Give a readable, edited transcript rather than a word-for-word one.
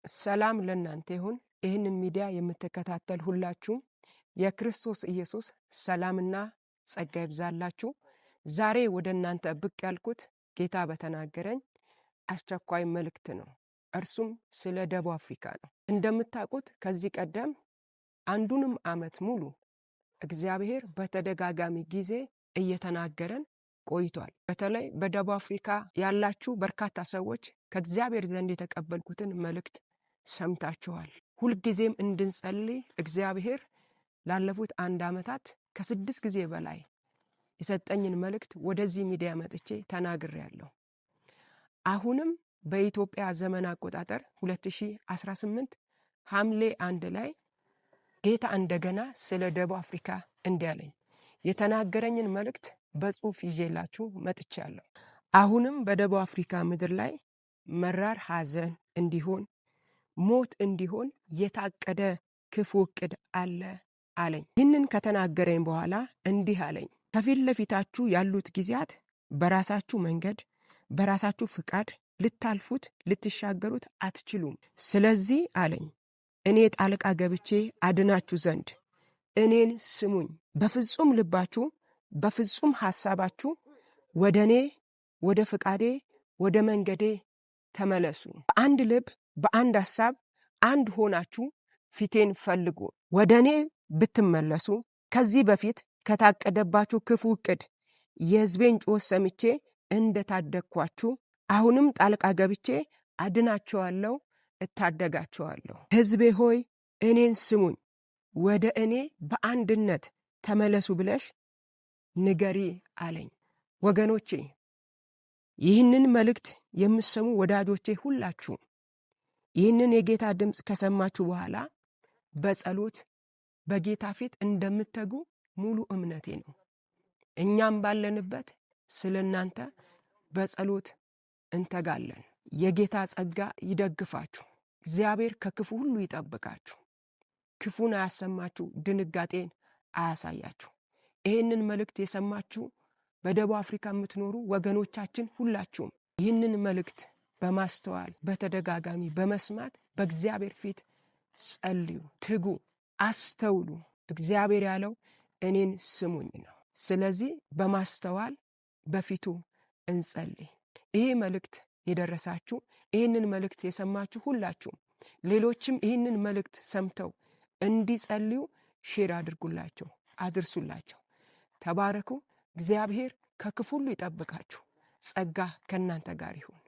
ሰላም ለእናንተ ይሁን። ይህንን ሚዲያ የምትከታተል ሁላችሁም የክርስቶስ ኢየሱስ ሰላምና ጸጋ ይብዛላችሁ። ዛሬ ወደ እናንተ ብቅ ያልኩት ጌታ በተናገረኝ አስቸኳይ መልእክት ነው። እርሱም ስለ ደቡብ አፍሪካ ነው። እንደምታውቁት ከዚህ ቀደም አንዱንም ዓመት ሙሉ እግዚአብሔር በተደጋጋሚ ጊዜ እየተናገረን ቆይቷል። በተለይ በደቡብ አፍሪካ ያላችሁ በርካታ ሰዎች ከእግዚአብሔር ዘንድ የተቀበልኩትን መልእክት ሰምታችኋል። ሁልጊዜም እንድንጸልይ እግዚአብሔር ላለፉት 1 ዓመታት ከ6 ጊዜ በላይ የሰጠኝን መልእክት ወደዚህ ሚዲያ መጥቼ ተናግሬያለሁ። አሁንም በኢትዮጵያ ዘመን አቆጣጠር 2018 ሐምሌ 1 ላይ ጌታ እንደገና ስለ ደቡብ አፍሪካ እንዲያለኝ የተናገረኝን መልእክት በጽሑፍ ይዤላችሁ መጥቻለሁ። አሁንም በደቡብ አፍሪካ ምድር ላይ መራር ሐዘን እንዲሆን ሞት እንዲሆን የታቀደ ክፉ ዕቅድ አለ አለኝ። ይህንን ከተናገረኝ በኋላ እንዲህ አለኝ፣ ከፊት ለፊታችሁ ያሉት ጊዜያት በራሳችሁ መንገድ በራሳችሁ ፍቃድ ልታልፉት ልትሻገሩት አትችሉም። ስለዚህ አለኝ እኔ ጣልቃ ገብቼ አድናችሁ ዘንድ እኔን ስሙኝ። በፍጹም ልባችሁ በፍጹም ሐሳባችሁ ወደ እኔ ወደ ፍቃዴ ወደ መንገዴ ተመለሱ። በአንድ ልብ በአንድ ሐሳብ አንድ ሆናችሁ ፊቴን ፈልጉ። ወደ እኔ ብትመለሱ ከዚህ በፊት ከታቀደባችሁ ክፉ ዕቅድ የሕዝቤን ጩኸት ሰምቼ እንደታደግኳችሁ አሁንም ጣልቃ ገብቼ አድናቸዋለሁ፣ እታደጋቸዋለሁ። ሕዝቤ ሆይ እኔን ስሙኝ፣ ወደ እኔ በአንድነት ተመለሱ ብለሽ ንገሪ አለኝ። ወገኖቼ ይህንን መልእክት የምትሰሙ ወዳጆቼ ሁላችሁ ይህንን የጌታ ድምፅ ከሰማችሁ በኋላ በጸሎት በጌታ ፊት እንደምትተጉ ሙሉ እምነቴ ነው። እኛም ባለንበት ስለ እናንተ በጸሎት እንተጋለን። የጌታ ጸጋ ይደግፋችሁ። እግዚአብሔር ከክፉ ሁሉ ይጠብቃችሁ። ክፉን አያሰማችሁ፣ ድንጋጤን አያሳያችሁ። ይህንን መልእክት የሰማችሁ በደቡብ አፍሪካ የምትኖሩ ወገኖቻችን ሁላችሁም ይህንን መልእክት በማስተዋል በተደጋጋሚ በመስማት በእግዚአብሔር ፊት ጸልዩ፣ ትጉ፣ አስተውሉ። እግዚአብሔር ያለው እኔን ስሙኝ ነው። ስለዚህ በማስተዋል በፊቱ እንጸልይ። ይህ መልእክት የደረሳችሁ ይህንን መልእክት የሰማችሁ ሁላችሁም ሌሎችም ይህንን መልእክት ሰምተው እንዲጸልዩ ሼር አድርጉላቸው፣ አድርሱላቸው። ተባረኩ። እግዚአብሔር ከክፉ ሁሉ ይጠብቃችሁ። ጸጋ ከእናንተ ጋር ይሁን።